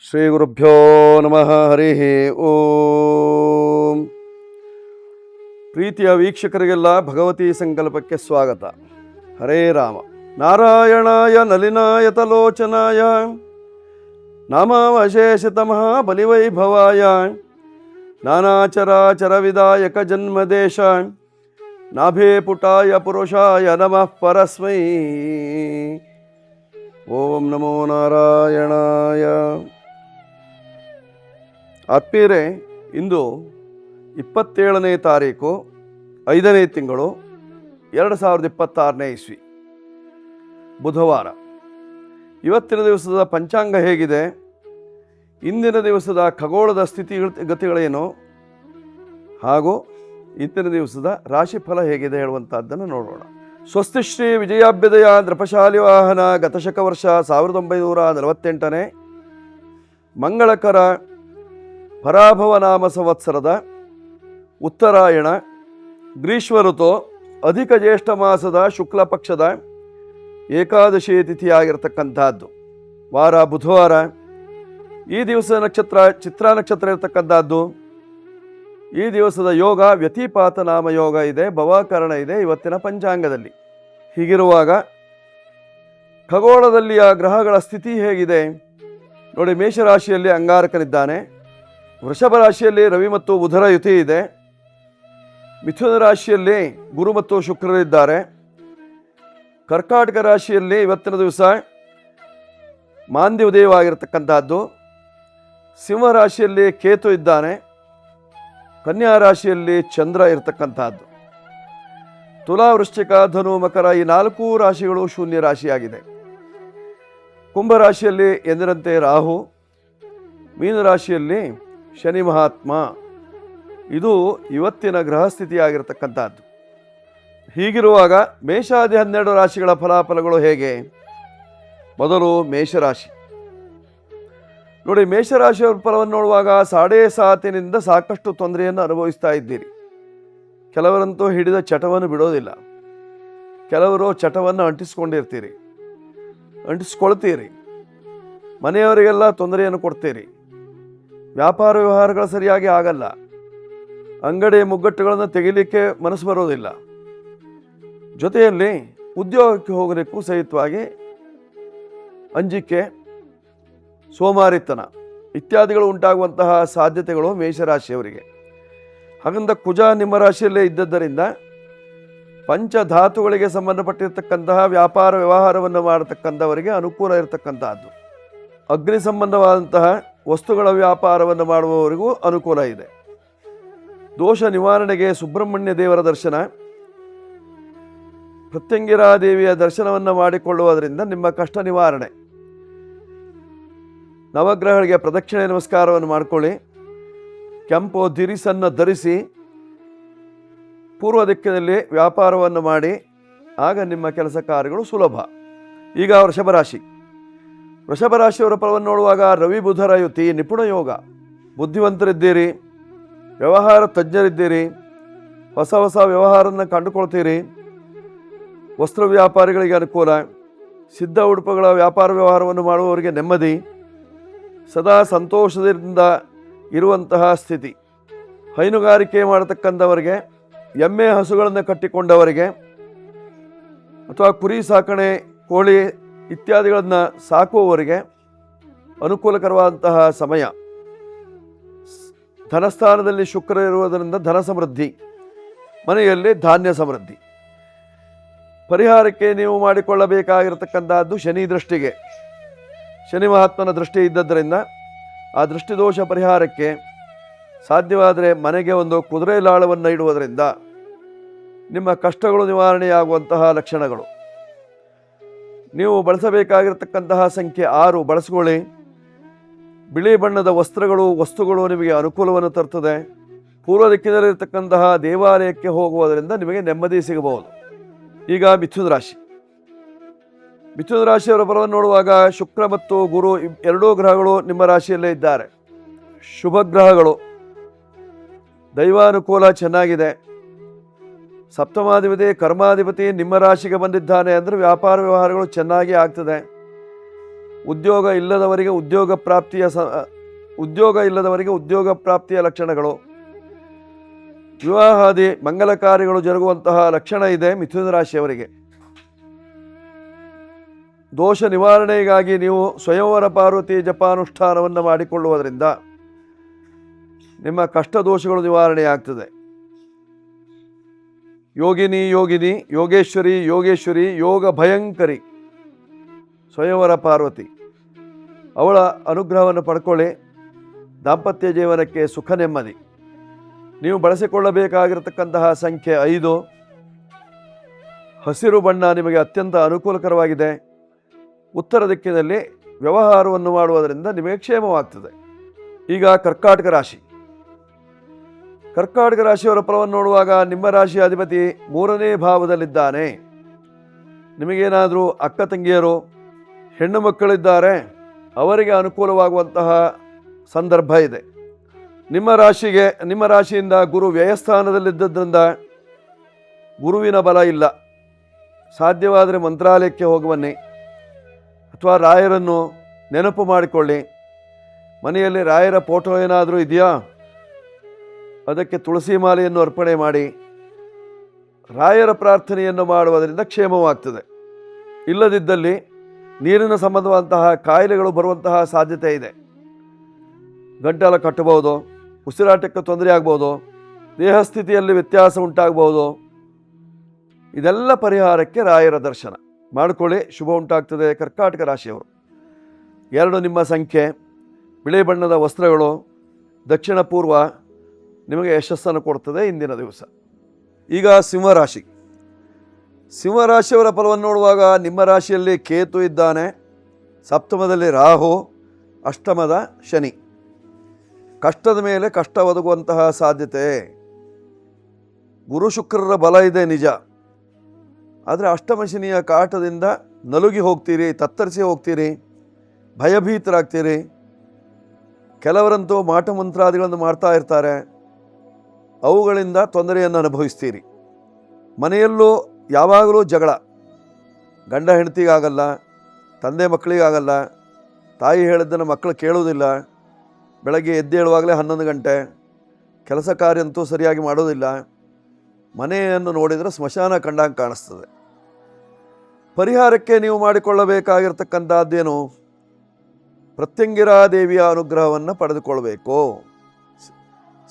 ಶ್ರೀ ಗುರುಭ್ಯೋ ನಮಃ. ಹರಿ ಓಂ. ಪ್ರೀತಿಯ ವೀಕ್ಷಕರಿಗೆಲ್ಲ ಭಗವತಿ ಸಂಕಲ್ಪಕ್ಕೆ ಸ್ವಾಗತ. ಹರೇ ರಾಮ. ನಾರಾಯಣಾಯ ನಲಿನಾಯತಲೋಚನಾಯ ನಾಮಾವಶೇಷಿತ ಮಹಾಬಲಿವೈಭವಾಯ ನಾನಾಚರಾಚರವಿದಾಯಕ ಜನ್ಮದೇಶ ನಾಭೇ ಪುಟಾಯ ಪುರುಷಾಯ ನಮಃ ಪರಸ್ಮೈ. ಓಂ ನಮೋ ನಾರಾಯಣಾಯ. ಆತ್ಮೀಯರೇ, ಇಂದು 27ನೇ ತಾರೀಕು 5ನೇ ತಿಂಗಳು 2026ನೇ ಇಸ್ವಿ, ಬುಧವಾರ. ಇವತ್ತಿನ ದಿವಸದ ಪಂಚಾಂಗ ಹೇಗಿದೆ, ಇಂದಿನ ದಿವಸದ ಖಗೋಳದ ಸ್ಥಿತಿಗತಿಗಳೇನು ಹಾಗೂ ಇಂದಿನ ದಿವಸದ ರಾಶಿಫಲ ಹೇಗಿದೆ ಹೇಳುವಂಥದ್ದನ್ನು ನೋಡೋಣ. ಸ್ವಸ್ತಿ ಶ್ರೀ ವಿಜಯಾಭ್ಯುದಯ ನೃಪಶಾಲಿ ವಾಹನ ಗತಶಕ ವರ್ಷ 1948ನೇ ಮಂಗಳಕರ ಪರಾಭವ ನಾಮ ಸಂವತ್ಸರದ ಉತ್ತರಾಯಣ ಗ್ರೀಷ್ಮ ಋತು ಅಧಿಕ ಜ್ಯೇಷ್ಠ ಮಾಸದ ಶುಕ್ಲ ಪಕ್ಷದ ಏಕಾದಶಿ ತಿಥಿಯಾಗಿರ್ತಕ್ಕಂಥದ್ದು. ವಾರ ಬುಧವಾರ. ಈ ದಿವಸ ನಕ್ಷತ್ರ ಚಿತ್ರಾ ನಕ್ಷತ್ರ ಇರತಕ್ಕಂಥದ್ದು. ಈ ದಿವಸದ ಯೋಗ ವ್ಯತಿಪಾತ ನಾಮ ಯೋಗ ಇದೆ, ಭವಾಕರಣ ಇದೆ ಇವತ್ತಿನ ಪಂಚಾಂಗದಲ್ಲಿ. ಹೀಗಿರುವಾಗ ಖಗೋಳದಲ್ಲಿಯ ಗ್ರಹಗಳ ಸ್ಥಿತಿ ಹೇಗಿದೆ ನೋಡಿ. ಮೇಷರಾಶಿಯಲ್ಲಿ ಅಂಗಾರಕನಿದ್ದಾನೆ. ವೃಷಭ ರಾಶಿಯಲ್ಲಿ ರವಿ ಮತ್ತು ಬುಧರ ಯುತಿ ಇದೆ. ಮಿಥುನ ರಾಶಿಯಲ್ಲಿ ಗುರು ಮತ್ತು ಶುಕ್ರರಿದ್ದಾರೆ. ಕರ್ಕಾಟಕ ರಾಶಿಯಲ್ಲಿ ಇವತ್ತಿನ ದಿವಸ ಮಾಂದ್ಯ ಉದಯವಾಗಿರತಕ್ಕಂಥದ್ದು. ಸಿಂಹ ರಾಶಿಯಲ್ಲಿ ಕೇತು ಇದ್ದಾನೆ. ಕನ್ಯಾ ರಾಶಿಯಲ್ಲಿ ಚಂದ್ರ ಇರತಕ್ಕಂಥದ್ದು. ತುಲಾ, ವೃಶ್ಚಿಕ, ಧನು, ಮಕರ ಈ 4 ರಾಶಿಗಳು ಶೂನ್ಯ ರಾಶಿಯಾಗಿದೆ. ಕುಂಭರಾಶಿಯಲ್ಲಿ ಎಂದಿನಂತೆ ರಾಹು. ಮೀನರಾಶಿಯಲ್ಲಿ ಶನಿ ಮಹಾತ್ಮ. ಇದು ಇವತ್ತಿನ ಗ್ರಹಸ್ಥಿತಿಯಾಗಿರ್ತಕ್ಕಂಥದ್ದು. ಹೀಗಿರುವಾಗ ಮೇಷಾದಿ 12 ರಾಶಿಗಳ ಫಲಾಫಲಗಳು ಹೇಗೆ? ಮೊದಲು ಮೇಷರಾಶಿ ನೋಡಿ. ಮೇಷರಾಶಿಯವರ ಫಲವನ್ನು ನೋಡುವಾಗ 7.5 ಸಾಕಷ್ಟು ತೊಂದರೆಯನ್ನು ಅನುಭವಿಸ್ತಾ ಇದ್ದೀರಿ. ಕೆಲವರಂತೂ ಹಿಡಿದ ಚಟವನ್ನು ಬಿಡೋದಿಲ್ಲ. ಕೆಲವರು ಚಟವನ್ನು ಅಂಟಿಸ್ಕೊಳ್ತೀರಿ. ಮನೆಯವರಿಗೆಲ್ಲ ತೊಂದರೆಯನ್ನು ಕೊಡ್ತೀರಿ. ವ್ಯಾಪಾರ ವ್ಯವಹಾರಗಳು ಸರಿಯಾಗಿ ಆಗಲ್ಲ. ಅಂಗಡಿ ಮುಗ್ಗಟ್ಟುಗಳನ್ನು ತೆಗಿಲಿಕ್ಕೆ ಮನಸ್ಸು ಬರೋದಿಲ್ಲ. ಜೊತೆಯಲ್ಲಿ ಉದ್ಯೋಗಕ್ಕೆ ಹೋಗಲಿಕ್ಕೂ ಸಹಿತವಾಗಿ ಅಂಜಿಕೆ, ಸೋಮಾರಿತನ ಇತ್ಯಾದಿಗಳು ಉಂಟಾಗುವಂತಹ ಸಾಧ್ಯತೆಗಳು ಮೇಷರಾಶಿಯವರಿಗೆ. ಹಾಗಂತ ಕುಜ ನಿಮ್ಮ ರಾಶಿಯಲ್ಲೇ ಇದ್ದದ್ದರಿಂದ ಪಂಚಧಾತುಗಳಿಗೆ ಸಂಬಂಧಪಟ್ಟಿರ್ತಕ್ಕಂತಹ ವ್ಯಾಪಾರ ವ್ಯವಹಾರವನ್ನು ಮಾಡತಕ್ಕಂಥವರಿಗೆ ಅನುಕೂಲ ಇರತಕ್ಕಂತಹದ್ದು. ಅಗ್ನಿ ಸಂಬಂಧವಾದಂತಹ ವಸ್ತುಗಳ ವ್ಯಾಪಾರವನ್ನು ಮಾಡುವವರಿಗೂ ಅನುಕೂಲ ಇದೆ. ದೋಷ ನಿವಾರಣೆಗೆ ಸುಬ್ರಹ್ಮಣ್ಯ ದೇವರ ದರ್ಶನ, ಪ್ರತ್ಯಂಗಿರಾ ದೇವಿಯ ದರ್ಶನವನ್ನು ಮಾಡಿಕೊಳ್ಳುವುದರಿಂದ ನಿಮ್ಮ ಕಷ್ಟ ನಿವಾರಣೆ. ನವಗ್ರಹಗಳಿಗೆ ಪ್ರದಕ್ಷಿಣೆ ನಮಸ್ಕಾರವನ್ನು ಮಾಡಿಕೊಳ್ಳಿ. ಕೆಂಪು ದಿರಿಸನ್ನು ಧರಿಸಿ ಪೂರ್ವ ದಿಕ್ಕಿನಲ್ಲಿ ವ್ಯಾಪಾರವನ್ನು ಮಾಡಿ. ಆಗ ನಿಮ್ಮ ಕೆಲಸ ಕಾರ್ಯಗಳು ಸುಲಭ. ಈಗ ವೃಷಭ ರಾಶಿಯವರ ಫಲವನ್ನು ನೋಡುವಾಗ ರವಿ ಬುಧರ ಯುತಿ, ನಿಪುಣ ಯೋಗ. ಬುದ್ಧಿವಂತರಿದ್ದೀರಿ, ವ್ಯವಹಾರ ತಜ್ಞರಿದ್ದೀರಿ, ಹೊಸ ವ್ಯವಹಾರವನ್ನು ಕಂಡುಕೊಳ್ತೀರಿ. ವಸ್ತ್ರ ವ್ಯಾಪಾರಿಗಳಿಗೆ ಅನುಕೂಲ. ಸಿದ್ಧ ಉಡುಪುಗಳ ವ್ಯಾಪಾರ ವ್ಯವಹಾರವನ್ನು ಮಾಡುವವರಿಗೆ ನೆಮ್ಮದಿ. ಸದಾ ಸಂತೋಷದಿಂದ ಇರುವಂತಹ ಸ್ಥಿತಿ. ಹೈನುಗಾರಿಕೆ ಮಾಡತಕ್ಕಂಥವರಿಗೆ, ಎಮ್ಮೆ ಹಸುಗಳನ್ನು ಕಟ್ಟಿಕೊಂಡವರಿಗೆ ಅಥವಾ ಕುರಿ ಸಾಕಣೆ, ಕೋಳಿ ಇತ್ಯಾದಿಗಳನ್ನು ಸಾಕುವವರಿಗೆ ಅನುಕೂಲಕರವಾದಂತಹ ಸಮಯ. ಧನಸ್ಥಾನದಲ್ಲಿ ಶುಕ್ರ ಇರುವುದರಿಂದ ಧನ ಸಮೃದ್ಧಿ, ಮನೆಯಲ್ಲಿ ಧಾನ್ಯ ಸಮೃದ್ಧಿ. ಪರಿಹಾರಕ್ಕೆ ನೀವು ಮಾಡಿಕೊಳ್ಳಬೇಕಾಗಿರತಕ್ಕಂಥದ್ದು ಶನಿ ದೃಷ್ಟಿಗೆ. ಶನಿ ಮಹಾತ್ಮನ ದೃಷ್ಟಿ ಇದ್ದದ್ದರಿಂದ ಆ ದೃಷ್ಟಿದೋಷ ಪರಿಹಾರಕ್ಕೆ ಸಾಧ್ಯವಾದರೆ ಮನೆಗೆ ಒಂದು ಕುದುರೆ ಲಾಳವನ್ನು ಇಡುವುದರಿಂದ ನಿಮ್ಮ ಕಷ್ಟಗಳು ನಿವಾರಣೆಯಾಗುವಂತಹ ಲಕ್ಷಣಗಳು. ನೀವು ಬಳಸಬೇಕಾಗಿರತಕ್ಕಂತಹ ಸಂಖ್ಯೆ 6 ಬಳಸಿಕೊಳ್ಳಿ. ಬಿಳಿ ಬಣ್ಣದ ವಸ್ತುಗಳು ನಿಮಗೆ ಅನುಕೂಲವನ್ನು ತರ್ತದೆ. ಪೂರ್ವ ದಿಕ್ಕಿನಲ್ಲಿರ್ತಕ್ಕಂತಹ ದೇವಾಲಯಕ್ಕೆ ಹೋಗುವುದರಿಂದ ನಿಮಗೆ ನೆಮ್ಮದಿ ಸಿಗಬಹುದು. ಈಗ ಮಿಥುನ ರಾಶಿಯವರ ಫಲವನ್ನು ನೋಡುವಾಗ ಶುಕ್ರ ಮತ್ತು ಗುರು 2 ಗ್ರಹಗಳು ನಿಮ್ಮ ರಾಶಿಯಲ್ಲೇ ಇದ್ದಾರೆ. ಶುಭ ಗ್ರಹಗಳು. ದೈವಾನುಕೂಲ ಚೆನ್ನಾಗಿದೆ. ಸಪ್ತಮಾಧಿಪತಿ ಕರ್ಮಾಧಿಪತಿ ನಿಮ್ಮ ರಾಶಿಗೆ ಬಂದಿದ್ದಾನೆ ಅಂದರೆ ವ್ಯಾಪಾರ ವ್ಯವಹಾರಗಳು ಚೆನ್ನಾಗಿ ಆಗ್ತದೆ. ಉದ್ಯೋಗ ಇಲ್ಲದವರಿಗೆ ಉದ್ಯೋಗ ಪ್ರಾಪ್ತಿಯ ಲಕ್ಷಣಗಳು, ವಿವಾಹಾದಿ ಮಂಗಲ ಕಾರ್ಯಗಳು ಜರುಗುವಂತಹ ಲಕ್ಷಣ ಇದೆ ಮಿಥುನ ರಾಶಿಯವರಿಗೆ. ದೋಷ ನಿವಾರಣೆಗಾಗಿ ನೀವು ಸ್ವಯಂವರ ಪಾರ್ವತಿ ಜಪಾನುಷ್ಠಾನವನ್ನು ಮಾಡಿಕೊಳ್ಳುವುದರಿಂದ ನಿಮ್ಮ ಕಷ್ಟ ದೋಷಗಳು ನಿವಾರಣೆಯಾಗ್ತದೆ. ಯೋಗಿನಿ ಯೋಗೇಶ್ವರಿ ಯೋಗ ಭಯಂಕರಿ ಸ್ವಯಂವರ ಪಾರ್ವತಿ, ಅವಳ ಅನುಗ್ರಹವನ್ನು ಪಡ್ಕೊಳ್ಳಿ. ದಾಂಪತ್ಯ ಜೀವನಕ್ಕೆ ಸುಖ ನೆಮ್ಮದಿ. ನೀವು ಬಳಸಿಕೊಳ್ಳಬೇಕಾಗಿರತಕ್ಕಂತಹ ಸಂಖ್ಯೆ 5. ಹಸಿರು ಬಣ್ಣ ನಿಮಗೆ ಅತ್ಯಂತ ಅನುಕೂಲಕರವಾಗಿದೆ. ಉತ್ತರ ದಿಕ್ಕಿನಲ್ಲಿ ವ್ಯವಹಾರವನ್ನು ಮಾಡುವುದರಿಂದ ನಿಮಗೆ ಕ್ಷೇಮವಾಗ್ತದೆ. ಈಗ ಕರ್ಕಾಟಕ ರಾಶಿ. ಕರ್ಕಾಟಕ ರಾಶಿಯವರ ಫಲವನ್ನು ನೋಡುವಾಗ ನಿಮ್ಮ ರಾಶಿಯ ಅಧಿಪತಿ 3ನೇ ಭಾವದಲ್ಲಿದ್ದಾನೆ. ನಿಮಗೇನಾದರೂ ಅಕ್ಕ ತಂಗಿಯರು ಹೆಣ್ಣು ಮಕ್ಕಳಿದ್ದಾರೆ, ಅವರಿಗೆ ಅನುಕೂಲವಾಗುವಂತಹ ಸಂದರ್ಭ ಇದೆ. ನಿಮ್ಮ ರಾಶಿಯಿಂದ ಗುರು ವ್ಯಯಸ್ಥಾನದಲ್ಲಿದ್ದರಿಂದ ಗುರುವಿನ ಬಲ ಇಲ್ಲ. ಸಾಧ್ಯವಾದರೆ ಮಂತ್ರಾಲಯಕ್ಕೆ ಹೋಗಿ ಬನ್ನಿ, ಅಥವಾ ರಾಯರನ್ನು ನೆನಪು ಮಾಡಿಕೊಳ್ಳಿ. ಮನೆಯಲ್ಲಿ ರಾಯರ ಫೋಟೋ ಏನಾದರೂ ಇದೆಯಾ, ಅದಕ್ಕೆ ತುಳಸಿ ಮಾಲೆಯನ್ನು ಅರ್ಪಣೆ ಮಾಡಿ ರಾಯರ ಪ್ರಾರ್ಥನೆಯನ್ನು ಮಾಡುವುದರಿಂದ ಕ್ಷೇಮವಾಗ್ತದೆ. ಇಲ್ಲದಿದ್ದಲ್ಲಿ ನೀರಿನ ಸಂಬಂಧವಾದಂತಹ ಕಾಯಿಲೆಗಳು ಬರುವಂತಹ ಸಾಧ್ಯತೆ ಇದೆ. ಗಂಟಲ ಕಟ್ಟಬಹುದು, ಉಸಿರಾಟಕ್ಕೆ ತೊಂದರೆ ಆಗ್ಬೋದು, ದೇಹ ಸ್ಥಿತಿಯಲ್ಲಿ ವ್ಯತ್ಯಾಸ ಉಂಟಾಗಬಹುದು. ಇದೆಲ್ಲ ಪರಿಹಾರಕ್ಕೆ ರಾಯರ ದರ್ಶನ ಮಾಡಿಕೊಳ್ಳಿ, ಶುಭ ಉಂಟಾಗ್ತದೆ. ಕರ್ಕಾಟಕ ರಾಶಿಯವರು. 2 ನಿಮ್ಮ ಸಂಖ್ಯೆ, ಬಿಳಿ ಬಣ್ಣದ ವಸ್ತ್ರಗಳು, ದಕ್ಷಿಣ ಪೂರ್ವ ನಿಮಗೆ ಯಶಸ್ಸನ್ನು ಕೊಡ್ತದೆ ಇಂದಿನ ದಿವಸ. ಈಗ ಸಿಂಹರಾಶಿ. ಸಿಂಹರಾಶಿಯವರ ಫಲವನ್ನು ನೋಡುವಾಗ ನಿಮ್ಮ ರಾಶಿಯಲ್ಲಿ ಕೇತು ಇದ್ದಾನೆ, ಸಪ್ತಮದಲ್ಲಿ ರಾಹು, ಅಷ್ಟಮದ ಶನಿ. ಕಷ್ಟದ ಮೇಲೆ ಕಷ್ಟ ಒದಗುವಂತಹ ಸಾಧ್ಯತೆ. ಗುರು ಶುಕ್ರರ ಬಲ ಇದೆ ನಿಜ, ಆದರೆ ಅಷ್ಟಮ ಶನಿಯ ಕಾಟದಿಂದ ನಲುಗಿ ಹೋಗ್ತೀರಿ, ತತ್ತರಿಸಿ ಹೋಗ್ತೀರಿ, ಭಯಭೀತರಾಗ್ತೀರಿ. ಕೆಲವರಂತೂ ಮಾಟ ಮಂತ್ರಾದಿಗಳನ್ನು ಮಾಡ್ತಾ ಇರ್ತಾರೆ, ಅವುಗಳಿಂದ ತೊಂದರೆಯನ್ನು ಅನುಭವಿಸ್ತೀರಿ. ಮನೆಯಲ್ಲೂ ಯಾವಾಗಲೂ ಜಗಳ, ಗಂಡ ಹೆಂಡತಿಗಾಗಲ್ಲ, ತಂದೆ ಮಕ್ಕಳಿಗಾಗಲ್ಲ, ತಾಯಿ ಹೇಳಿದ್ದನ್ನು ಮಕ್ಕಳು ಕೇಳುವುದಿಲ್ಲ. ಬೆಳಗ್ಗೆ ಎದ್ದೇಳುವಾಗಲೇ 11 ಗಂಟೆ, ಕೆಲಸ ಕಾರ್ಯ ಅಂತೂ ಸರಿಯಾಗಿ ಮಾಡೋದಿಲ್ಲ. ಮನೆಯನ್ನು ನೋಡಿದರೆ ಸ್ಮಶಾನ ಕಂಡಂಗೆ ಕಾಣಿಸ್ತದೆ. ಪರಿಹಾರಕ್ಕೆ ನೀವು ಮಾಡಿಕೊಳ್ಳಬೇಕಾಗಿರ್ತಕ್ಕಂಥದ್ದೇನು, ಪ್ರತ್ಯಂಗಿರಾ ದೇವಿಯ ಅನುಗ್ರಹವನ್ನು ಪಡೆದುಕೊಳ್ಬೇಕು.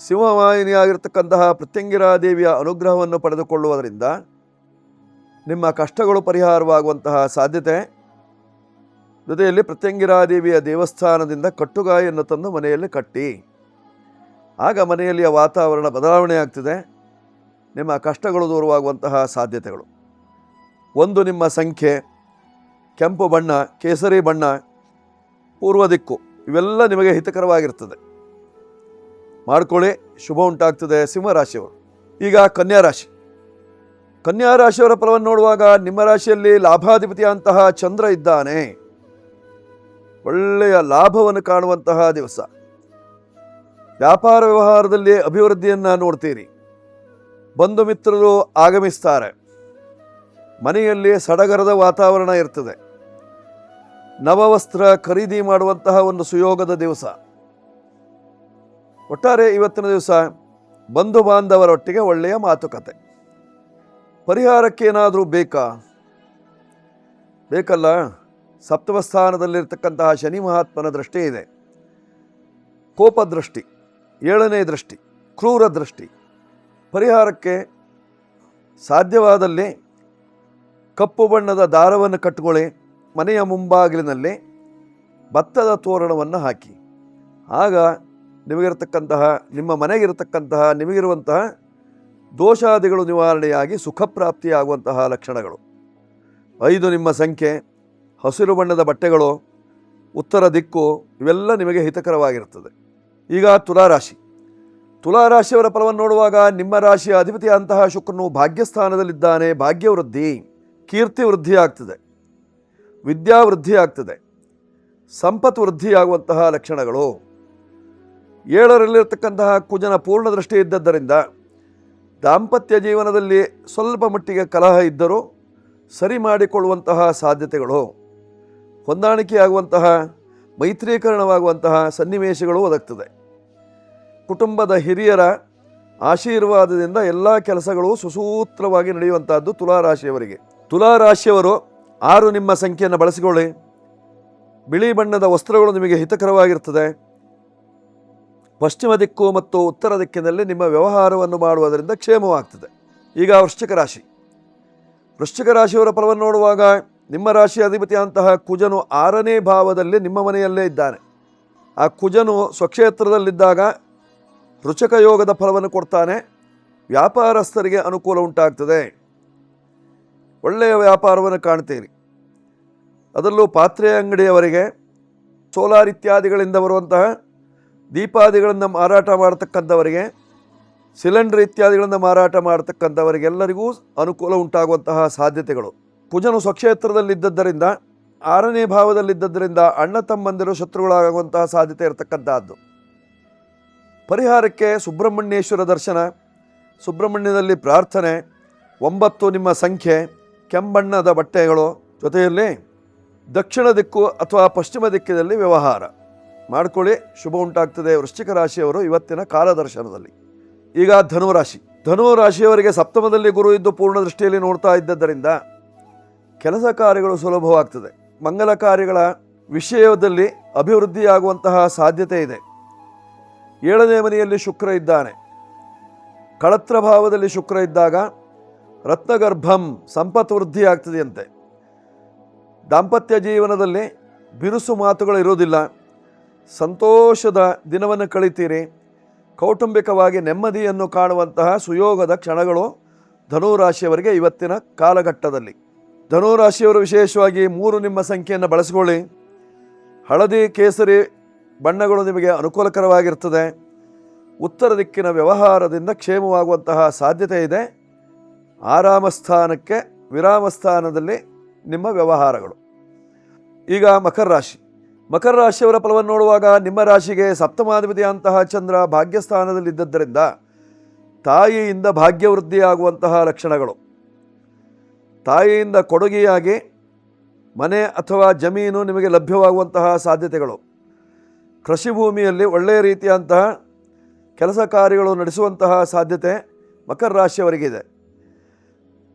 ಸಿಂಹವಾಹಿನಿಯಾಗಿರ್ತಕ್ಕಂತಹ ಪ್ರತ್ಯಂಗಿರಾ ದೇವಿಯ ಅನುಗ್ರಹವನ್ನು ಪಡೆದುಕೊಳ್ಳುವುದರಿಂದ ನಿಮ್ಮ ಕಷ್ಟಗಳು ಪರಿಹಾರವಾಗುವಂತಹ ಸಾಧ್ಯತೆ. ಜೊತೆಯಲ್ಲಿ ಪ್ರತ್ಯಂಗಿರಾ ದೇವಿಯ ದೇವಸ್ಥಾನದಿಂದ ಕಟ್ಟುಗಾಯನ್ನು ತಂದು ಮನೆಯಲ್ಲಿ ಕಟ್ಟಿ, ಆಗ ಮನೆಯಲ್ಲಿಯ ವಾತಾವರಣ ಬದಲಾವಣೆ ಆಗ್ತದೆ. ನಿಮ್ಮ ಕಷ್ಟಗಳು ದೂರವಾಗುವಂತಹ ಸಾಧ್ಯತೆಗಳು. 1 ನಿಮ್ಮ ಸಂಖ್ಯೆ, ಕೆಂಪು ಬಣ್ಣ, ಕೇಸರಿ ಬಣ್ಣ, ಪೂರ್ವ ದಿಕ್ಕು, ಇವೆಲ್ಲ ನಿಮಗೆ ಹಿತಕರವಾಗಿರ್ತದೆ. ಮಾಡ್ಕೊಳ್ಳಿ, ಶುಭ ಉಂಟಾಗ್ತದೆ ಸಿಂಹರಾಶಿಯವರು. ಈಗ ಕನ್ಯಾರಾಶಿ. ಕನ್ಯಾರಾಶಿಯವರ ಫಲವನ್ನು ನೋಡುವಾಗ ನಿಮ್ಮ ರಾಶಿಯಲ್ಲಿ ಲಾಭಾಧಿಪತಿಯಂತಹ ಚಂದ್ರ ಇದ್ದಾನೆ. ಒಳ್ಳೆಯ ಲಾಭವನ್ನು ಕಾಣುವಂತಹ ದಿವಸ. ವ್ಯಾಪಾರ ವ್ಯವಹಾರದಲ್ಲಿ ಅಭಿವೃದ್ಧಿಯನ್ನು ನೋಡ್ತೀರಿ. ಬಂಧು ಮಿತ್ರರು ಆಗಮಿಸ್ತಾರೆ. ಮನೆಯಲ್ಲಿ ಸಡಗರದ ವಾತಾವರಣ ಇರ್ತದೆ. ನವವಸ್ತ್ರ ಖರೀದಿ ಮಾಡುವಂತಹ ಒಂದು ಸುಯೋಗದ ದಿವಸ. ಒಟ್ಟಾರೆ ಇವತ್ತಿನ ದಿವಸ ಬಂಧು ಬಾಂಧವರೊಟ್ಟಿಗೆ ಒಳ್ಳೆಯ ಮಾತುಕತೆ. ಪರಿಹಾರಕ್ಕೆ ಏನಾದರೂ ಬೇಕಲ್ಲ. ಸಪ್ತಮ ಸ್ಥಾನದಲ್ಲಿರ್ತಕ್ಕಂತಹ ಶನಿ ಮಹಾತ್ಮನ ದೃಷ್ಟಿ ಇದೆ. ಕೋಪದೃಷ್ಟಿ, 7ನೇ ದೃಷ್ಟಿ, ಕ್ರೂರ ದೃಷ್ಟಿ. ಪರಿಹಾರಕ್ಕೆ ಸಾಧ್ಯವಾದಲ್ಲಿ ಕಪ್ಪು ಬಣ್ಣದ ದಾರವನ್ನು ಕಟ್ಟಿಕೊಳ್ಳಿ. ಮನೆಯ ಮುಂಬಾಗಿಲಿನಲ್ಲಿ ಭತ್ತದ ತೋರಣವನ್ನು ಹಾಕಿ. ಆಗ ನಿಮ್ಮ ಮನೆಗಿರತಕ್ಕಂತಹ ನಿಮಗಿರುವಂತಹ ದೋಷಾದಿಗಳು ನಿವಾರಣೆಯಾಗಿ ಸುಖಪ್ರಾಪ್ತಿಯಾಗುವಂತಹ ಲಕ್ಷಣಗಳು. 5 ನಿಮ್ಮ ಸಂಖ್ಯೆ, ಹಸಿರು ಬಣ್ಣದ ಬಟ್ಟೆಗಳು, ಉತ್ತರ ದಿಕ್ಕು, ಇವೆಲ್ಲ ನಿಮಗೆ ಹಿತಕರವಾಗಿರುತ್ತದೆ. ಈಗ ತುಲಾರಾಶಿ. ತುಲಾರಾಶಿಯವರ ಫಲವನ್ನು ನೋಡುವಾಗ ನಿಮ್ಮ ರಾಶಿಯ ಅಧಿಪತಿಯಂತಹ ಶುಕ್ರನು ಭಾಗ್ಯಸ್ಥಾನದಲ್ಲಿದ್ದಾನೆ. ಭಾಗ್ಯವೃದ್ಧಿ, ಕೀರ್ತಿ ವೃದ್ಧಿ ಆಗ್ತದೆ, ವಿದ್ಯಾವೃದ್ಧಿ ಆಗ್ತದೆ, ಸಂಪತ್ತು ವೃದ್ಧಿಯಾಗುವಂತಹ ಲಕ್ಷಣಗಳು. 7ರಲ್ಲಿರ್ತಕ್ಕಂತಹ ಕುಜನ ಪೂರ್ಣ ದೃಷ್ಟಿ ಇದ್ದದ್ದರಿಂದ ದಾಂಪತ್ಯ ಜೀವನದಲ್ಲಿ ಸ್ವಲ್ಪ ಮಟ್ಟಿಗೆ ಕಲಹ ಇದ್ದರೂ ಸರಿ ಮಾಡಿಕೊಳ್ಳುವಂತಹ ಸಾಧ್ಯತೆಗಳು. ಹೊಂದಾಣಿಕೆಯಾಗುವಂತಹ ಮೈತ್ರೀಕರಣವಾಗುವಂತಹ ಸನ್ನಿವೇಶಗಳು ಒದಗ್ತದೆ. ಕುಟುಂಬದ ಹಿರಿಯರ ಆಶೀರ್ವಾದದಿಂದ ಎಲ್ಲ ಕೆಲಸಗಳು ಸುಸೂತ್ರವಾಗಿ ನಡೆಯುವಂತಹದ್ದು ತುಲಾರಾಶಿಯವರಿಗೆ. ತುಲಾರಾಶಿಯವರು 6 ನಿಮ್ಮ ಸಂಖ್ಯೆಯನ್ನು ಬಳಸಿಕೊಳ್ಳಿ. ಬಿಳಿ ಬಣ್ಣದ ವಸ್ತ್ರಗಳು ನಿಮಗೆ ಹಿತಕರವಾಗಿರ್ತದೆ. ಪಶ್ಚಿಮ ದಿಕ್ಕು ಮತ್ತು ಉತ್ತರ ದಿಕ್ಕಿನಲ್ಲಿ ನಿಮ್ಮ ವ್ಯವಹಾರವನ್ನು ಮಾಡುವುದರಿಂದ ಕ್ಷೇಮವಾಗ್ತದೆ. ಈಗ ವೃಶ್ಚಿಕ ರಾಶಿ. ವೃಶ್ಚಿಕ ರಾಶಿಯವರ ಫಲವನ್ನು ನೋಡುವಾಗ ನಿಮ್ಮ ರಾಶಿ ಅಧಿಪತಿಯಂತಹ ಕುಜನು 6ನೇ ಭಾವದಲ್ಲಿ ನಿಮ್ಮ ಮನೆಯಲ್ಲೇ ಇದ್ದಾನೆ. ಆ ಕುಜನು ಸ್ವಕ್ಷೇತ್ರದಲ್ಲಿದ್ದಾಗ ರುಚಕ ಯೋಗದ ಫಲವನ್ನು ಕೊಡ್ತಾನೆ. ವ್ಯಾಪಾರಸ್ಥರಿಗೆ ಅನುಕೂಲ ಉಂಟಾಗ್ತದೆ. ಒಳ್ಳೆಯ ವ್ಯಾಪಾರವನ್ನು ಕಾಣ್ತೀರಿ. ಅದರಲ್ಲೂ ಪಾತ್ರೆ ಅಂಗಡಿಯವರಿಗೆ, ಸೋಲಾರ್ ಇತ್ಯಾದಿಗಳಿಂದ ಬರುವಂತಹ ದೀಪಾದಿಗಳನ್ನು ಮಾರಾಟ ಮಾಡತಕ್ಕಂಥವರಿಗೆ, ಸಿಲಿಂಡರ್ ಇತ್ಯಾದಿಗಳನ್ನು ಮಾರಾಟ ಮಾಡತಕ್ಕಂಥವರಿಗೆಲ್ಲರಿಗೂ ಅನುಕೂಲ ಉಂಟಾಗುವಂತಹ ಸಾಧ್ಯತೆಗಳು. ಕುಜನು ಸ್ವಕ್ಷೇತ್ರದಲ್ಲಿದ್ದದ್ದರಿಂದ 6ನೇ ಭಾವದಲ್ಲಿದ್ದರಿಂದ ಅಣ್ಣ ತಮ್ಮಂದಿರು ಶತ್ರುಗಳಾಗುವಂತಹ ಸಾಧ್ಯತೆ ಇರತಕ್ಕಂತಹದ್ದು. ಪರಿಹಾರಕ್ಕೆ ಸುಬ್ರಹ್ಮಣ್ಯೇಶ್ವರ ದರ್ಶನ, ಸುಬ್ರಹ್ಮಣ್ಯದಲ್ಲಿ ಪ್ರಾರ್ಥನೆ, 9 ನಿಮ್ಮ ಸಂಖ್ಯೆ, ಕೆಂಬಣ್ಣದ ಬಟ್ಟೆಗಳು, ಜೊತೆಯಲ್ಲಿ ದಕ್ಷಿಣ ದಿಕ್ಕು ಅಥವಾ ಪಶ್ಚಿಮ ದಿಕ್ಕಿನಲ್ಲಿ ವ್ಯವಹಾರ ಮಾಡಿಕೊಳ್ಳಿ. ಶುಭ ಉಂಟಾಗ್ತದೆ ವೃಶ್ಚಿಕ ರಾಶಿಯವರು ಇವತ್ತಿನ ಕಾಲದರ್ಶನದಲ್ಲಿ. ಈಗ ಧನುರಾಶಿ. ಧನುರಾಶಿಯವರಿಗೆ ಸಪ್ತಮದಲ್ಲಿ ಗುರು ಇದ್ದು ಪೂರ್ಣ ದೃಷ್ಟಿಯಲ್ಲಿ ನೋಡ್ತಾ ಇದ್ದದ್ದರಿಂದ ಕೆಲಸ ಕಾರ್ಯಗಳು ಸುಲಭವಾಗ್ತದೆ. ಮಂಗಲ ಕಾರ್ಯಗಳ ವಿಷಯದಲ್ಲಿ ಅಭಿವೃದ್ಧಿಯಾಗುವಂತಹ ಸಾಧ್ಯತೆ ಇದೆ. 7ನೇ ಮನೆಯಲ್ಲಿ ಶುಕ್ರ ಇದ್ದಾನೆ. ಕಳತ್ರ ಭಾವದಲ್ಲಿ ಶುಕ್ರ ಇದ್ದಾಗ ರತ್ನಗರ್ಭಂ ಸಂಪತ್ತು ವೃದ್ಧಿಯಾಗ್ತದೆಯಂತೆ. ದಾಂಪತ್ಯ ಜೀವನದಲ್ಲಿ ಬಿರುಸು ಮಾತುಗಳು ಇರೋದಿಲ್ಲ. ಸಂತೋಷದ ದಿನವನ್ನು ಕಳಿತೀರಿ. ಕೌಟುಂಬಿಕವಾಗಿ ನೆಮ್ಮದಿಯನ್ನು ಕಾಣುವಂತಹ ಸುಯೋಗದ ಕ್ಷಣಗಳು ಧನುರಾಶಿಯವರಿಗೆ ಇವತ್ತಿನ ಕಾಲಘಟ್ಟದಲ್ಲಿ. ಧನುರಾಶಿಯವರು ವಿಶೇಷವಾಗಿ 3 ನಿಮ್ಮ ಸಂಖ್ಯೆಯನ್ನು ಬಳಸಿಕೊಳ್ಳಿ. ಹಳದಿ ಕೇಸರಿ ಬಣ್ಣಗಳು ನಿಮಗೆ ಅನುಕೂಲಕರವಾಗಿರ್ತದೆ. ಉತ್ತರ ದಿಕ್ಕಿನ ವ್ಯವಹಾರದಿಂದ ಕ್ಷೇಮವಾಗುವಂತಹ ಸಾಧ್ಯತೆ ಇದೆ. ಆರಾಮ ಸ್ಥಾನಕ್ಕೆ ವಿರಾಮ ಸ್ಥಾನದಲ್ಲಿ ನಿಮ್ಮ ವ್ಯವಹಾರಗಳು. ಈಗ ಮಕರ ರಾಶಿ. ಮಕರ ರಾಶಿಯವರ ಫಲವನ್ನು ನೋಡುವಾಗ ನಿಮ್ಮ ರಾಶಿಗೆ ಸಪ್ತಮಾಧಿಪತಿಯಂತಹ ಚಂದ್ರ ಭಾಗ್ಯಸ್ಥಾನದಲ್ಲಿದ್ದರಿಂದ ತಾಯಿಯಿಂದ ಭಾಗ್ಯವೃದ್ಧಿಯಾಗುವಂತಹ ಲಕ್ಷಣಗಳು. ತಾಯಿಯಿಂದ ಕೊಡುಗೆಯಾಗಿ ಮನೆ ಅಥವಾ ಜಮೀನು ನಿಮಗೆ ಲಭ್ಯವಾಗುವಂತಹ ಸಾಧ್ಯತೆಗಳು. ಕೃಷಿ ಭೂಮಿಯಲ್ಲಿ ಒಳ್ಳೆಯ ರೀತಿಯಂತಹ ಕೆಲಸ ಕಾರ್ಯಗಳು ನಡೆಸುವಂತಹ ಸಾಧ್ಯತೆ ಮಕರ ರಾಶಿಯವರಿಗಿದೆ.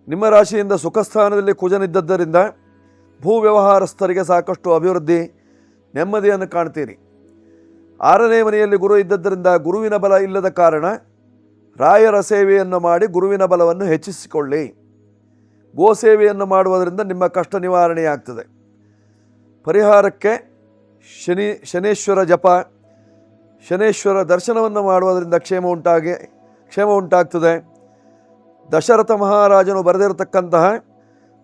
ನಿಮ್ಮ ರಾಶಿಯಿಂದ ಸುಖಸ್ಥಾನದಲ್ಲಿ ಕುಜನಿದ್ದದ್ದರಿಂದ ಭೂ ವ್ಯವಹಾರಸ್ಥರಿಗೆ ಸಾಕಷ್ಟು ಅಭಿವೃದ್ಧಿ, ನೆಮ್ಮದಿಯನ್ನು ಕಾಣ್ತೀರಿ. 6ನೇ ಮನೆಯಲ್ಲಿ ಗುರು ಇದ್ದದ್ದರಿಂದ ಗುರುವಿನ ಬಲ ಇಲ್ಲದ ಕಾರಣ ರಾಯರ ಸೇವೆಯನ್ನು ಮಾಡಿ ಗುರುವಿನ ಬಲವನ್ನು ಹೆಚ್ಚಿಸಿಕೊಳ್ಳಿ. ಗೋ ಸೇವೆಯನ್ನು ಮಾಡುವುದರಿಂದ ನಿಮ್ಮ ಕಷ್ಟ ನಿವಾರಣೆಯಾಗ್ತದೆ. ಪರಿಹಾರಕ್ಕೆ ಶನೇಶ್ವರ ಜಪ, ಶನೇಶ್ವರ ದರ್ಶನವನ್ನು ಮಾಡುವುದರಿಂದ ಕ್ಷೇಮ ಉಂಟಾಗ್ತದೆ. ದಶರಥ ಮಹಾರಾಜನು ಬರೆದಿರತಕ್ಕಂತಹ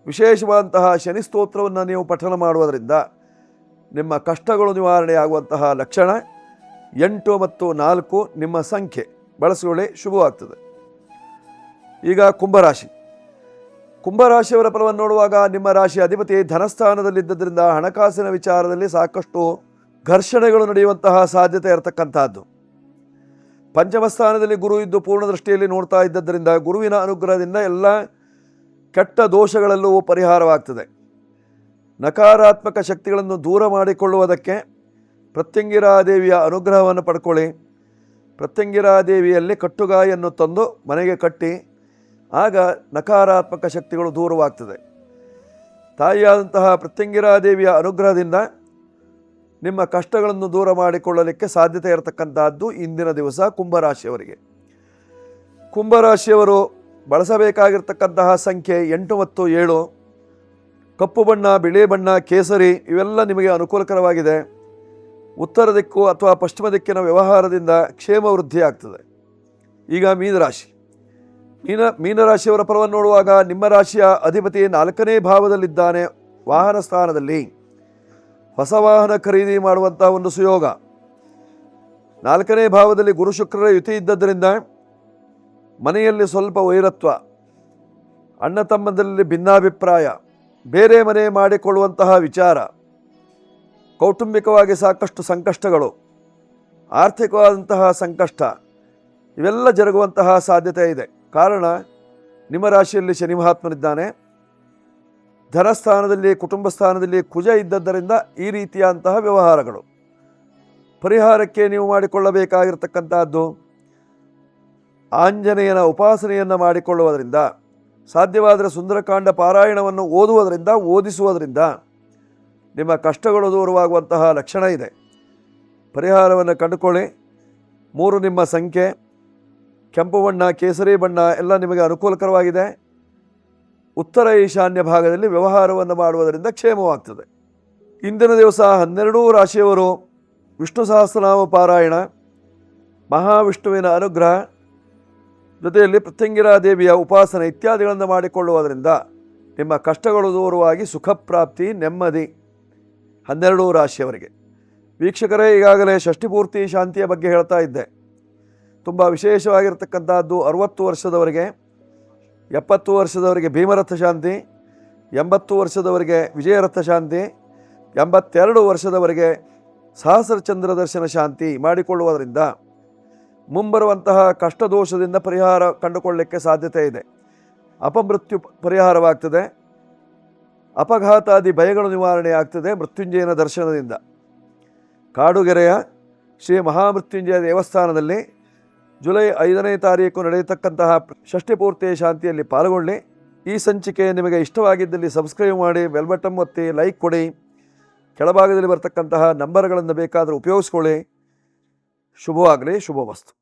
ವಿಶೇಷವಾದಂತಹ ಶನಿ ಸ್ತೋತ್ರವನ್ನು ನೀವು ಪಠನ ಮಾಡುವುದರಿಂದ ನಿಮ್ಮ ಕಷ್ಟಗಳು ನಿವಾರಣೆಯಾಗುವಂತಹ ಲಕ್ಷಣ. 8 ಮತ್ತು 4 ನಿಮ್ಮ ಸಂಖ್ಯೆ ಬಳಸಿಕೊಳ್ಳಿ, ಶುಭವಾಗ್ತದೆ. ಈಗ ಕುಂಭರಾಶಿ. ಕುಂಭರಾಶಿಯವರ ಫಲವನ್ನು ನೋಡುವಾಗ ನಿಮ್ಮ ರಾಶಿ ಅಧಿಪತಿ ಧನಸ್ಥಾನದಲ್ಲಿದ್ದರಿಂದ ಹಣಕಾಸಿನ ವಿಚಾರದಲ್ಲಿ ಸಾಕಷ್ಟು ಘರ್ಷಣೆಗಳು ನಡೆಯುವಂತಹ ಸಾಧ್ಯತೆ ಇರತಕ್ಕಂತಹದ್ದು. ಪಂಚಮ ಸ್ಥಾನದಲ್ಲಿ ಗುರು ಇದ್ದು ಪೂರ್ಣ ದೃಷ್ಟಿಯಲ್ಲಿ ನೋಡ್ತಾ ಇದ್ದದ್ದರಿಂದ ಗುರುವಿನ ಅನುಗ್ರಹದಿಂದ ಎಲ್ಲ ಕೆಟ್ಟ ದೋಷಗಳೆಲ್ಲೂ ಪರಿಹಾರವಾಗ್ತದೆ. ನಕಾರಾತ್ಮಕ ಶಕ್ತಿಗಳನ್ನು ದೂರ ಮಾಡಿಕೊಳ್ಳುವುದಕ್ಕೆ ಪ್ರತ್ಯಂಗಿರಾದೇವಿಯ ಅನುಗ್ರಹವನ್ನು ಪಡ್ಕೊಳ್ಳಿ. ಪ್ರತ್ಯಂಗಿರಾದೇವಿಯಲ್ಲಿ ಕಟ್ಟುಗಾಯನ್ನು ತಂದು ಮನೆಗೆ ಕಟ್ಟಿ, ಆಗ ನಕಾರಾತ್ಮಕ ಶಕ್ತಿಗಳು ದೂರವಾಗ್ತದೆ. ತಾಯಿಯಾದಂತಹ ಪ್ರತ್ಯಂಗಿರಾದೇವಿಯ ಅನುಗ್ರಹದಿಂದ ನಿಮ್ಮ ಕಷ್ಟಗಳನ್ನು ದೂರ ಮಾಡಿಕೊಳ್ಳಲಿಕ್ಕೆ ಸಾಧ್ಯತೆ ಇರತಕ್ಕಂತಹದ್ದು ಇಂದಿನ ದಿವಸ ಕುಂಭರಾಶಿಯವರಿಗೆ. ಕುಂಭರಾಶಿಯವರು ಬಳಸಬೇಕಾಗಿರ್ತಕ್ಕಂತಹ ಸಂಖ್ಯೆ 8 ಮತ್ತು 7. ಕಪ್ಪು ಬಣ್ಣ, ಬಿಳಿ ಬಣ್ಣ, ಕೇಸರಿ ಇವೆಲ್ಲ ನಿಮಗೆ ಅನುಕೂಲಕರವಾಗಿದೆ. ಉತ್ತರ ದಿಕ್ಕು ಅಥವಾ ಪಶ್ಚಿಮ ದಿಕ್ಕಿನ ವ್ಯವಹಾರದಿಂದ ಕ್ಷೇಮ ವೃದ್ಧಿ ಆಗ್ತದೆ. ಈಗ ಮೀನರಾಶಿ. ಮೀನರಾಶಿಯವರ ಫಲವನ್ನು ನೋಡುವಾಗ ನಿಮ್ಮ ರಾಶಿಯ ಅಧಿಪತಿ 4ನೇ ಭಾವದಲ್ಲಿದ್ದಾನೆ, ವಾಹನ ಸ್ಥಾನದಲ್ಲಿ. ಹೊಸ ವಾಹನ ಖರೀದಿ ಮಾಡುವಂತಹ ಒಂದು ಸುಯೋಗ. 4ನೇ ಭಾವದಲ್ಲಿ ಗುರು ಶುಕ್ರರ ಯುತಿ ಇದ್ದದ್ದರಿಂದ ಮನೆಯಲ್ಲಿ ಸ್ವಲ್ಪ ವೈರತ್ವ, ಅಣ್ಣ ತಮ್ಮದಲ್ಲಿ ಭಿನ್ನಾಭಿಪ್ರಾಯ, ಬೇರೆ ಮನೆ ಮಾಡಿಕೊಳ್ಳುವಂತಹ ವಿಚಾರ, ಕೌಟುಂಬಿಕವಾಗಿ ಸಾಕಷ್ಟು ಸಂಕಷ್ಟಗಳು, ಆರ್ಥಿಕವಾದಂತಹ ಸಂಕಷ್ಟ ಇವೆಲ್ಲ ಜರುಗುವಂತಹ ಸಾಧ್ಯತೆ ಇದೆ. ಕಾರಣ ನಿಮ್ಮ ರಾಶಿಯಲ್ಲಿ ಶನಿ ಮಹಾತ್ಮನಿದ್ದಾನೆ. ಧನಸ್ಥಾನದಲ್ಲಿ ಕುಟುಂಬ ಸ್ಥಾನದಲ್ಲಿ ಕುಜ ಇದ್ದದ್ದರಿಂದ ಈ ರೀತಿಯಾದಂತಹ ವ್ಯವಹಾರಗಳು. ಪರಿಹಾರಕ್ಕೆ ನೀವು ಮಾಡಿಕೊಳ್ಳಬೇಕಾಗಿರ್ತಕ್ಕಂಥದ್ದು ಆಂಜನೇಯನ ಉಪಾಸನೆಯನ್ನು ಮಾಡಿಕೊಳ್ಳುವುದರಿಂದ, ಸಾಧ್ಯವಾದರೆ ಸುಂದರಕಾಂಡ ಪಾರಾಯಣವನ್ನು ಓದಿಸುವುದರಿಂದ ನಿಮ್ಮ ಕಷ್ಟಗಳು ದೂರವಾಗುವಂತಹ ಲಕ್ಷಣ ಇದೆ. ಪರಿಹಾರವನ್ನು ಕಂಡುಕೊಳ್ಳಿ. 3 ನಿಮ್ಮ ಸಂಖ್ಯೆ, ಕೆಂಪು ಬಣ್ಣ, ಕೇಸರಿ ಬಣ್ಣ ಎಲ್ಲ ನಿಮಗೆ ಅನುಕೂಲಕರವಾಗಿದೆ. ಉತ್ತರ ಈಶಾನ್ಯ ಭಾಗದಲ್ಲಿ ವ್ಯವಹಾರವನ್ನು ಮಾಡುವುದರಿಂದ ಕ್ಷೇಮವಾಗ್ತದೆ. ಇಂದಿನ ದಿವಸ 12 ರಾಶಿಯವರು ವಿಷ್ಣು ಸಹಸ್ರನಾಮ ಪಾರಾಯಣ, ಮಹಾವಿಷ್ಣುವಿನ ಅನುಗ್ರಹ, ಜೊತೆಯಲ್ಲಿ ಪ್ರತ್ಯಂಗಿರಾ ದೇವಿಯ ಉಪಾಸನೆ ಇತ್ಯಾದಿಗಳನ್ನು ಮಾಡಿಕೊಳ್ಳುವುದರಿಂದ ನಿಮ್ಮ ಕಷ್ಟಗಳು ದೂರವಾಗಿ ಸುಖ ಪ್ರಾಪ್ತಿ, ನೆಮ್ಮದಿ. 12 ರಾಶಿಯವರಿಗೆ. ವೀಕ್ಷಕರೇ, ಈಗಾಗಲೇ ಷಷ್ಠಿ ಪೂರ್ತಿ ಶಾಂತಿಯ ಬಗ್ಗೆ ಹೇಳ್ತಾ ಇದ್ದೆ. ತುಂಬ ವಿಶೇಷವಾಗಿರ್ತಕ್ಕಂಥದ್ದು 60 ವರ್ಷದವರೆಗೆ, 70 ವರ್ಷದವರೆಗೆ ಭೀಮರಥ ಶಾಂತಿ, 80 ವರ್ಷದವರೆಗೆ ವಿಜಯರಥ ಶಾಂತಿ, 82 ವರ್ಷದವರೆಗೆ ಸಹಸ್ರಚಂದ್ರ ದರ್ಶನ ಶಾಂತಿ ಮಾಡಿಕೊಳ್ಳುವುದರಿಂದ ಮುಂಬರುವಂತಹ ಕಷ್ಟದೋಷದಿಂದ ಪರಿಹಾರ ಕಂಡುಕೊಳ್ಳಲಿಕ್ಕೆ ಸಾಧ್ಯತೆ ಇದೆ. ಅಪಮೃತ್ಯು ಪರಿಹಾರವಾಗ್ತದೆ, ಅಪಘಾತಾದಿ ಭಯಗಳು ನಿವಾರಣೆ ಆಗ್ತದೆ ಮೃತ್ಯುಂಜಯನ ದರ್ಶನದಿಂದ. ಕಾಡುಗೆರೆಯ ಶ್ರೀ ಮಹಾಮೃತ್ಯುಂಜಯ ದೇವಸ್ಥಾನದಲ್ಲಿ ಜುಲೈ 5ನೇ ತಾರೀಕು ನಡೆಯತಕ್ಕಂತಹ ಷಷ್ಠಿ ಪೂರ್ತಿ ಶಾಂತಿಯಲ್ಲಿ ಪಾಲ್ಗೊಳ್ಳಿ. ಈ ಸಂಚಿಕೆ ನಿಮಗೆ ಇಷ್ಟವಾಗಿದ್ದಲ್ಲಿ ಸಬ್ಸ್ಕ್ರೈಬ್ ಮಾಡಿ, ಬೆಲ್ ಬಟನ್ ಒತ್ತಿ, ಲೈಕ್ ಕೊಡಿ. ಕೆಳಭಾಗದಲ್ಲಿ ಬರ್ತಕ್ಕಂತಹ ನಂಬರ್ಗಳನ್ನು ಬೇಕಾದರೂ ಉಪಯೋಗಿಸ್ಕೊಳ್ಳಿ. ಶುಭವಾಗಲಿ, ಶುಭವಸ್ತು.